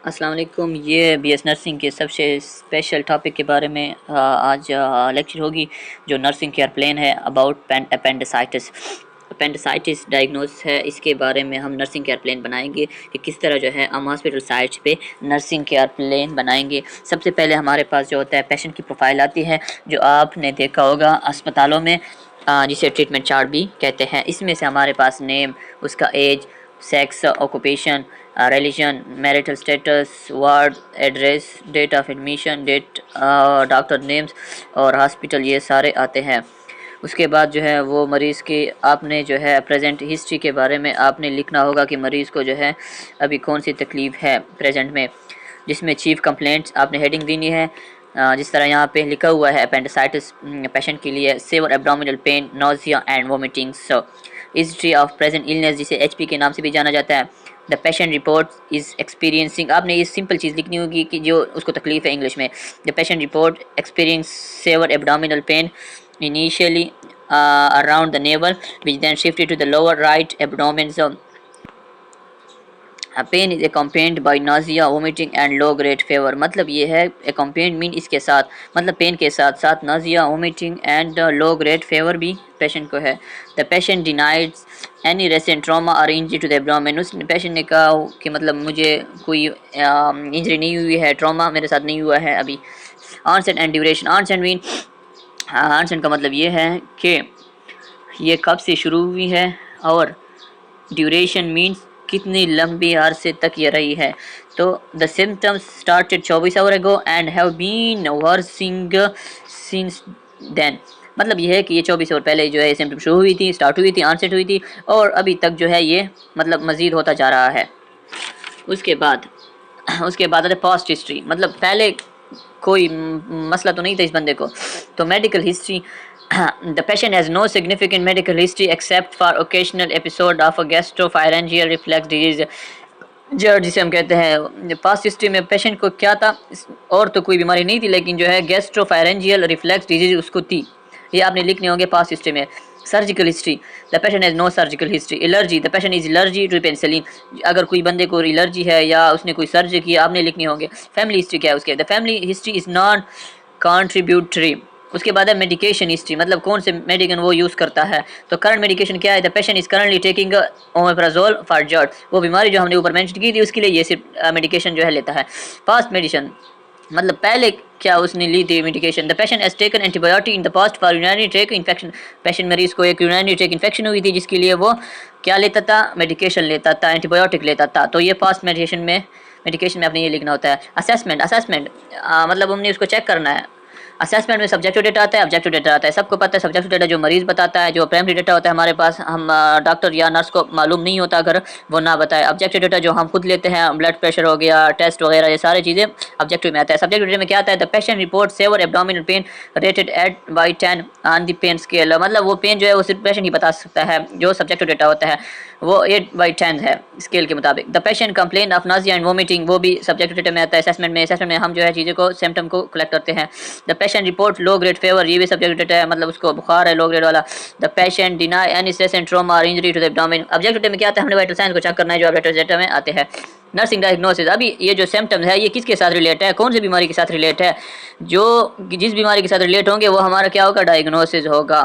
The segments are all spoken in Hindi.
अस्सलाम वालेकुम। ये बीएस नर्सिंग के सबसे स्पेशल टॉपिक के बारे में आज लेक्चर होगी, जो नर्सिंग केयर प्लान है अबाउट अपेंडिसाइटिस। अपेंडिसाइटिस डायग्नोस है, इसके बारे में हम नर्सिंग केयर प्लान बनाएंगे कि किस तरह जो है हम हॉस्पिटल साइट्स पे नर्सिंग केयर प्लान बनाएंगे। सबसे पहले हमारे पास जो होता है पेशेंट की प्रोफाइल आती है, जो आपने देखा होगा अस्पतालों में, जिसे ट्रीटमेंट चार्ट भी कहते हैं। इसमें से हमारे पास नेम, उसका age, sex, occupation, religion, marital status, ward address, date of admission, date, doctor names और हॉस्पिटल, ये सारे आते हैं। उसके बाद जो है वो मरीज़ की आपने जो है प्रेजेंट हिस्ट्री के बारे में आपने लिखना होगा कि मरीज़ को जो है अभी कौन सी तकलीफ़ है प्रेजेंट में, जिसमें चीफ कंप्लेंट्स आपने हेडिंग देनी है। जिस तरह यहाँ पे लिखा हुआ है अपेंडिसाइटिस पेशेंट के लिए severe abdominal pain, nausea and vomitings, history of present illness जिसे एचपी के नाम से भी जाना जाता है। The patient report is experiencing, आपने ये सिंपल चीज़ लिखनी होगी कि जो उसको तकलीफ है इंग्लिश में। The patient report experience severe abdominal pain initially around the navel, which then shifted to the lower right abdomen zone. Pain is accompanied by nausea, vomiting and low grade fever। मतलब ये है accompanied मीन इसके साथ, मतलब पेन के साथ साथ nausea, vomiting and low grade fever भी पेशेंट को है। The patient denies any recent trauma or injury to the abdomen। उस पेशेंट ने कहा कि मतलब मुझे कोई इंजरी नहीं हुई है, ट्रॉमा मेरे साथ नहीं हुआ है अभी। Onset and duration, onset mean onset का मतलब ये है कि ये कब से शुरू हुई है, और ड्यूरेशन मीन्स कितनी लंबी अरसे तक ये रही है। तो the symptoms started 24 hour ago and have been worsening since then. मतलब ये है कि ये 24 आवर पहले जो है सिम्टम शुरू हुई थी, स्टार्ट हुई थी, आनसेट हुई थी, और अभी तक जो है ये मतलब मज़ीद होता जा रहा है। उसके बाद आता है पास्ट हिस्ट्री, मतलब पहले कोई मसला तो नहीं था इस बंदे को। तो medical history, the patient has no significant medical history except for occasional episode of a gastropharyngeal reflux disease, जड़ जिसे हम कहते हैं। पास्ट हिस्ट्री में पेशेंट को क्या था, और तो कोई बीमारी नहीं थी, लेकिन जो है गैस्ट्रोफायरेंजियल रिफ्लेक्स डिजीज उसको थी। ये आपने लिखने होंगे पास्ट हिस्ट्री में। Surgical history, the patient has no surgical history. Allergy, the patient is allergy to penicillin, अगर कोई बंदे को एलर्जी है या उसने कोई सर्जरी की, आपने लिखने होंगे। फैमिली हिस्ट्री क्या है उसके, the family history is non contributory. उसके बाद है मेडिकेशन हिस्ट्री, मतलब कौन से मेडिकन वो यूज़ करता है। तो करंट मेडिकेशन क्या है, the patient is currently taking omeprazole for GERD, वो बीमारी जो हमने ऊपर मेंशन की थी उसके लिए ये सिर्फ मेडिकेशन जो है लेता है। पास्ट मेडिसिन, मतलब पहले क्या उसने ली थी medication. The patient has taken antibiotic in the past for urinary track infection, patient मरीज को एक यूरिनरी ट्रैक इन्फेक्शन हुई थी जिसके लिए वो क्या लेता था, मेडिकेशन लेता था, एंटीबायोटिक लेता था। तो ये पास्ट मेडिकेशन में आपने ये लिखना होता है। असेसमेंट, मतलब हमने उसको चेक करना है। असेसमेंट में सब्जेक्टिव डेटा आता है, ऑब्जेक्टिव डेटा आता है। सबको पता है सब्जेक्टिव डेटा जो मरीज़ बताता है, जो प्राइमरी डेटा होता है हमारे पास, हम डॉक्टर या नर्स को मालूम नहीं होता अगर वो ना बताए। ऑब्जेक्टिव डेटा जो हम खुद लेते हैं, ब्लड प्रेशर हो गया, टेस्ट वगैरह, ये सारी चीज़ें ऑब्जेक्टिव में आता है। सब्जेक्टिव डेटा में क्या आता है, the patient report severe abdominal pain rated eight by 10 on the pain scale, मतलब वो पेन जो है वो सिर्फ पेशेंट ही बता सकता है। जो सब्जेक्टिव डेटा होता है वो 8/10 है स्केल के मुताबिक। The patient complain of nausea and vomiting, वो भी सब्जेक्टिव डेटा में आता है। असेसमेंट में हम जो है चीज़ों को सिम्टम को कलेक्ट करते हैं। The patient report low grade fever, ये भी सब्जेक्टिव डेटा है, मतलब उसको बुखार है लो ग्रेड वाला। The patient deny any stress and trauma और injury to the abdomen, objective data में क्या आता है, हमने वाइटल साइंस को चेक करना है जो ऑब्जेक्टिव डेटा में आते हैं। नर्सिंग डायग्नोसिस, अभी ये जो सिम्टम्स है ये किसके साथ रिलेट है, कौन सी बीमारी के साथ रिलेट है, जो जिस बीमारी के साथ रिलेट होंगे वो हमारा क्या होगा, डायग्नोसिस होगा।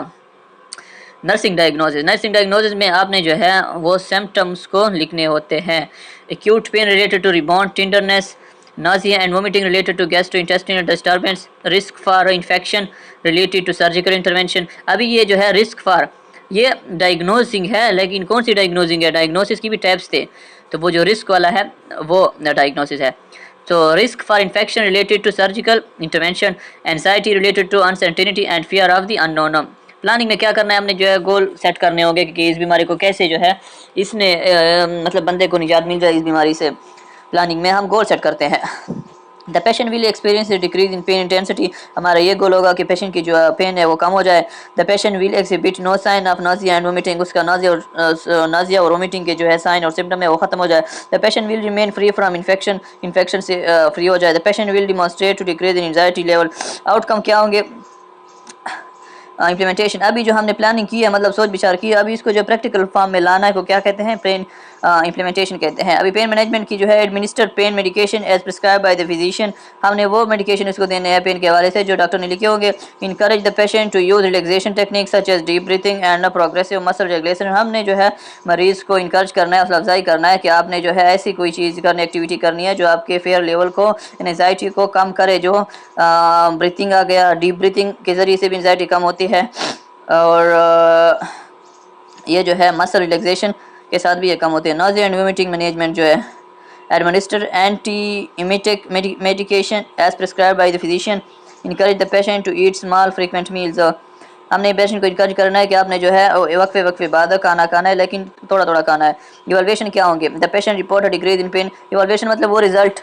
नर्सिंग डायग्नोसिस में आपने जो है वो सिम्टम्स को लिखने होते हैं। Acute pain related to rebound tenderness, nausea and vomiting related to gastrointestinal disturbance, risk for infection related to surgical intervention। अभी ये जो है रिस्क फॉर, ये डायग्नोसिंग है, लेकिन कौन सी डायग्नोसिंग है, डायग्नोसिस की भी टाइप्स थे, तो वो जो रिस्क वाला है वो डायग्नोसिस है। तो risk for infection related to surgical intervention, anxiety related to uncertainty and fear of the unknown. Planning में क्या करना है, हमने जो है गोल सेट करने होंगे कि इस बीमारी को कैसे जो है इसने मतलब बंदे को निजात मिल जाए इस बीमारी से। प्लानिंग में हम गोल सेट करते हैं। The patient will experience decrease in pain intensity, हमारा ये गोल होगा कि पेशेंट की जो पेन है वो कम हो जाए। The patient will exhibit no sign of nausea and vomiting, उसका नाजिया और वोमिटिंग के जो है साइन और सिम्टम है वो खत्म हो जाए। The patient will remain free from infection से फ्री हो जाए। The patient will demonstrate to decrease in anxiety level. Outcome क्या होंगे, इम्प्लीमेंटेशन, अभी जो हमने प्लानिंग की है मतलब सोच विचार की है, अभी इसको जो प्रैक्टिकल फॉर्म में लाना है को क्या कहते हैं, इम्प्लीमेंटेशन कहते हैं। अभी पेन मैनेजमेंट की जो है, administer pain medication as prescribed by the physician, हमने वो मेडिकेशन उसको देने हैं पेन के हवाले से जो डॉक्टर ने लिखे होंगे। Encourage the patient to use relaxation technique such as deep breathing and progressive muscle regulation, हमने जो है मरीज़ को इनकरेज करना है, हौसला अफजाई करना है कि आपने जो है ऐसी कोई चीज़ करनी, एक्टिविटी करनी है जो आपके फेयर लेवल को, एनजाइटी को कम करे। जो ब्रीथिंग आ गया, डीप ब्रीथिंग के ज़रिए से भी एनजाइटी कम होती है, और ये जो है मसल रिलैक्सेशन के साथ भी ये कम होते हैं। नोज़िया एंड वोमिटिंग मैनेजमेंट जो है, administer anti emetic medication as prescribed by the physician, encourage the patient to eat small frequent meals, हमने पेशेंट को इनकरेज करना है कि आपने जो है वक्फे वक्फे बाद खाना खाना है, लेकिन थोड़ा थोड़ा खाना है। इवैल्यूएशन क्या होंगे, the patient report a decrease in pen, evaluation मतलब वो रिजल्ट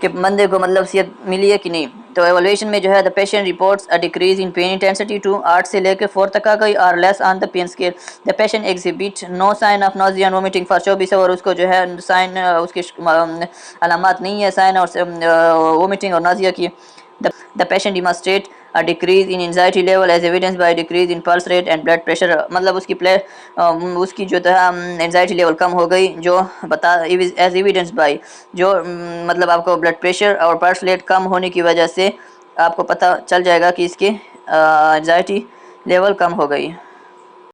कि बंदे को मतलब सेहत मिली है कि नहीं। तो एवैल्यूएशन में जो है, the patient reports a decrease in pain intensity to 8 से लेकर 4 तक आ गई, और less on the pain scale. The patient exhibit no sign of nausea and vomiting for 24 hour, उसको जो है साइन, उसकी अलामत नहीं है साइन और वोमिटिंग और नोजिया की। The patient demonstrate a decrease in anxiety level as evidenced by decrease in pulse rate and blood pressure, मतलब उसकी जो एंजाइटी लेवल कम हो गई, जो बता एज एविडेंस बाय, जो मतलब आपको ब्लड प्रेशर और पल्स रेट कम होने की वजह से आपको पता चल जाएगा कि इसकी एंजाइटी लेवल कम हो गई।